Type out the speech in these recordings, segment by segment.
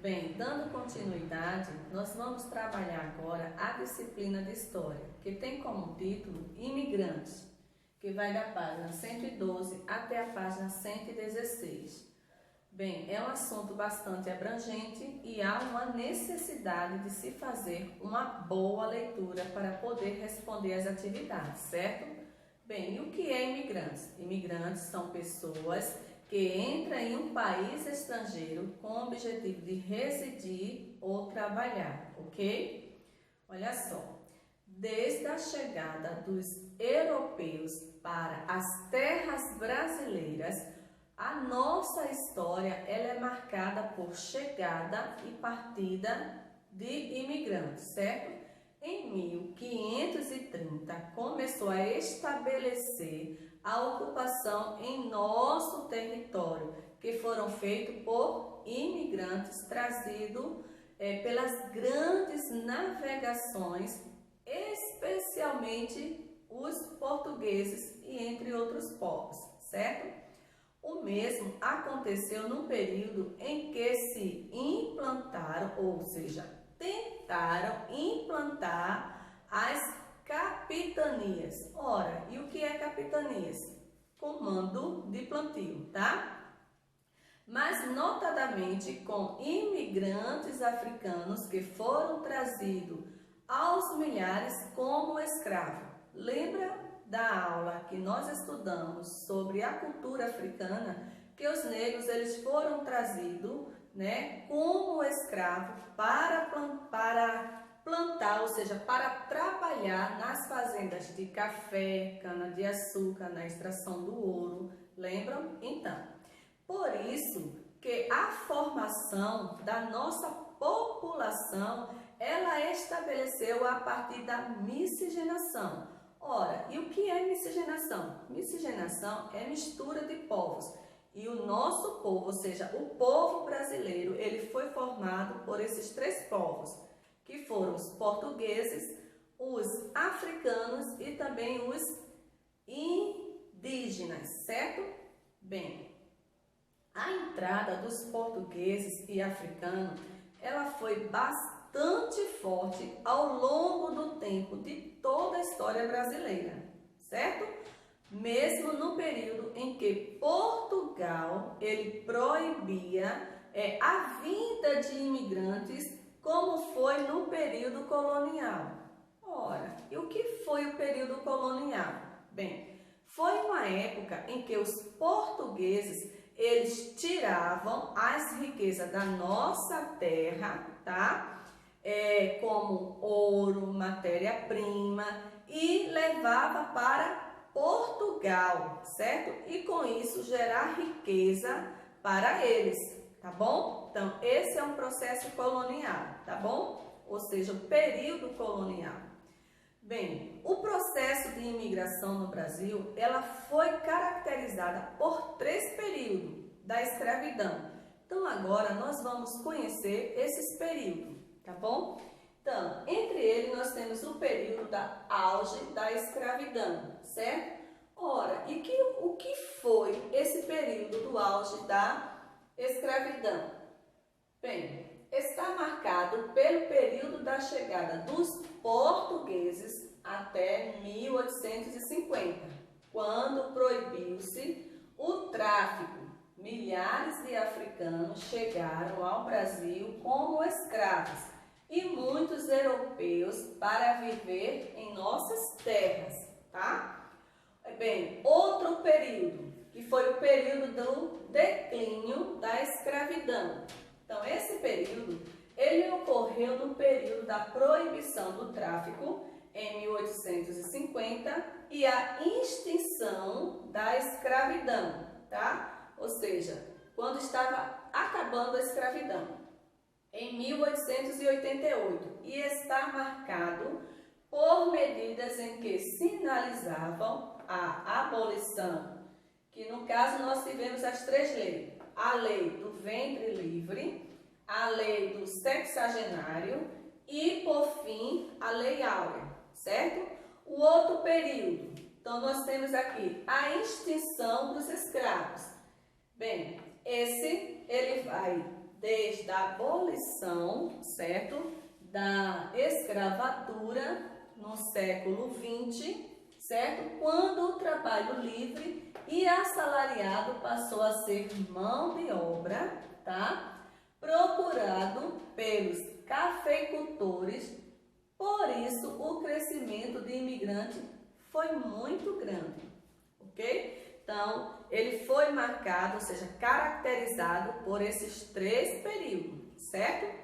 Bem, dando continuidade, nós vamos trabalhar agora a disciplina de História, que tem como título Imigrantes, que vai da página 112 até a página 116. Bem, é um assunto bastante abrangente e há uma necessidade de se fazer uma boa leitura para poder responder às atividades, certo? Bem, e o que é imigrantes? Imigrantes são pessoas que entram em um país estrangeiro com o objetivo de residir ou trabalhar, ok? Olha só, desde a chegada dos europeus para as terras brasileiras, a nossa história ela é marcada por chegada e partida de imigrantes, certo? Em 1530, começou a estabelecer a ocupação em nosso território, que foram feitos por imigrantes trazidos pelas grandes navegações, especialmente os portugueses e entre outros povos, certo? O mesmo aconteceu no período em que se implantaram, ou seja, tentaram implantar as capitanias. Ora, e o que é capitanias? Comando de plantio, tá? Mas notadamente com imigrantes africanos que foram trazidos aos milhares como escravos. Lembra da aula que nós estudamos sobre a cultura africana, que os negros eles foram trazidos, como escravo para plantar, ou seja, para trabalhar nas fazendas de café, cana-de-açúcar, na extração do ouro. Lembram? Então, por isso que a formação da nossa população, ela estabeleceu a partir da miscigenação. Ora, e o que é miscigenação? Miscigenação é mistura de povos. E o nosso povo, ou seja, o povo brasileiro, ele foi formado por esses três povos, que foram os portugueses, os africanos e também os indígenas, certo? Bem, a entrada dos portugueses e africanos, ela foi bastante forte ao longo do tempo de toda a história brasileira, certo? Mesmo no período em que Portugal ele proibia a vinda de imigrantes, como foi no período colonial. Ora, e o que foi o período colonial? Bem, foi uma época em que os portugueses eles tiravam as riquezas da nossa terra, tá? Como ouro, matéria-prima, e levava para Portugal, certo? E com isso gerar riqueza para eles, tá bom? Então, esse é um processo colonial, tá bom? Ou seja, o período colonial. Bem, o processo de imigração no Brasil, ela foi caracterizada por três períodos da escravidão. Então, agora nós vamos conhecer esses períodos, tá bom? Então, entre eles nós temos o período da auge da escravidão, certo? Ora, e o que foi esse período do auge da escravidão? Bem, está marcado pelo período da chegada dos portugueses até 1850, quando proibiu-se o tráfico. Milhares de africanos chegaram ao Brasil como escravos e muitos europeus para viver em nossas terras, tá? Bem, outro período, que foi o período do declínio da escravidão. Então, esse período, ele ocorreu no período da proibição do tráfico, em 1850, e a extinção da escravidão, tá? Ou seja, quando estava acabando a escravidão, em 1888, e está marcado por medidas em que sinalizavam a abolição, que no caso nós tivemos as três leis: a lei do ventre livre, a lei do sexagenário e, por fim, a lei áurea, certo? O outro período, então nós temos aqui a extinção dos escravos. Bem, ele vai desde a abolição, certo, da escravatura no século XX, certo, quando o trabalho livre e assalariado passou a ser mão de obra, tá, procurado pelos cafeicultores. Por isso, o crescimento de imigrante foi muito grande, ok? Então, ele foi marcado, ou seja, caracterizado por esses 3 períodos, certo?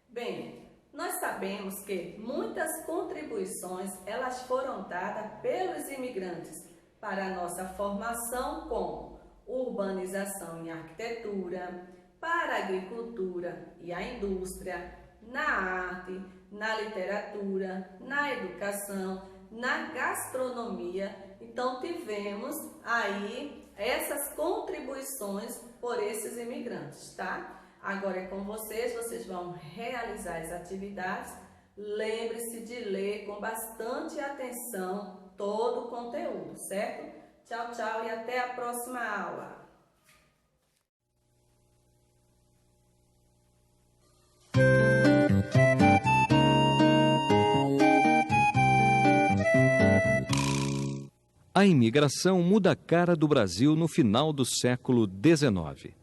Bem, nós sabemos que muitas contribuições, elas foram dadas pelos imigrantes para a nossa formação, como urbanização e arquitetura, para a agricultura e a indústria, na arte, na literatura, na educação, na gastronomia. Então, tivemos aí essas contribuições por esses imigrantes, tá? Agora é com vocês, vocês vão realizar as atividades. Lembre-se de ler com bastante atenção todo o conteúdo, certo? Tchau, tchau e até a próxima aula. A imigração muda a cara do Brasil no final do século XIX.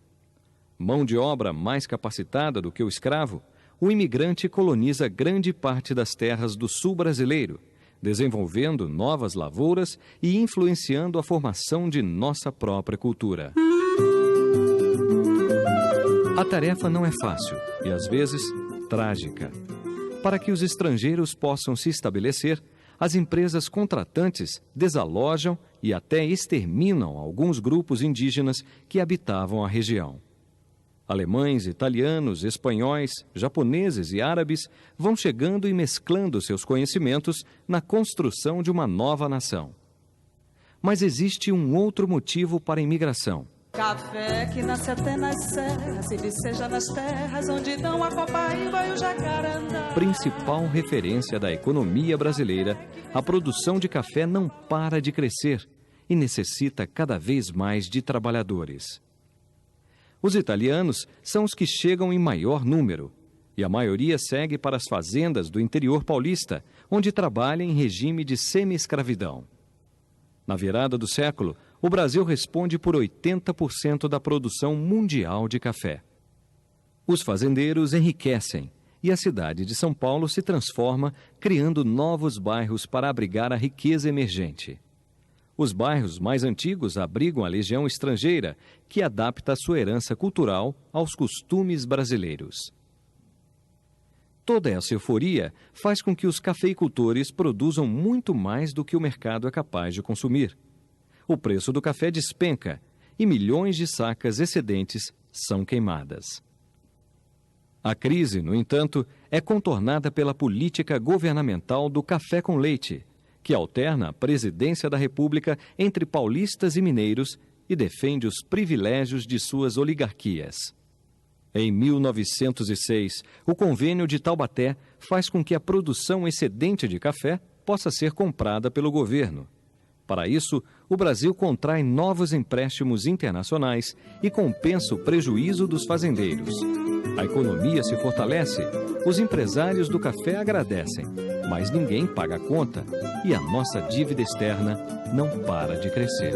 Mão de obra mais capacitada do que o escravo, o imigrante coloniza grande parte das terras do sul brasileiro, desenvolvendo novas lavouras e influenciando a formação de nossa própria cultura. A tarefa não é fácil e, às vezes, trágica. Para que os estrangeiros possam se estabelecer, as empresas contratantes desalojam e até exterminam alguns grupos indígenas que habitavam a região. Alemães, italianos, espanhóis, japoneses e árabes vão chegando e mesclando seus conhecimentos na construção de uma nova nação. Mas existe um outro motivo para a imigração. Café que nasce até nas serras e viceja nas terras onde dão a copaíba e o jacarandá. Principal referência da economia brasileira, a produção de café não para de crescer e necessita cada vez mais de trabalhadores. Os italianos são os que chegam em maior número e a maioria segue para as fazendas do interior paulista, onde trabalha em regime de semi-escravidão. Na virada do século, o Brasil responde por 80% da produção mundial de café. Os fazendeiros enriquecem e a cidade de São Paulo se transforma, criando novos bairros para abrigar a riqueza emergente. Os bairros mais antigos abrigam a legião estrangeira, que adapta a sua herança cultural aos costumes brasileiros. Toda essa euforia faz com que os cafeicultores produzam muito mais do que o mercado é capaz de consumir. O preço do café despenca e milhões de sacas excedentes são queimadas. A crise, no entanto, é contornada pela política governamental do café com leite, que alterna a presidência da República entre paulistas e mineiros e defende os privilégios de suas oligarquias. Em 1906, o Convênio de Taubaté faz com que a produção excedente de café possa ser comprada pelo governo. Para isso, o Brasil contrai novos empréstimos internacionais e compensa o prejuízo dos fazendeiros. A economia se fortalece, os empresários do café agradecem, mas ninguém paga a conta e a nossa dívida externa não para de crescer.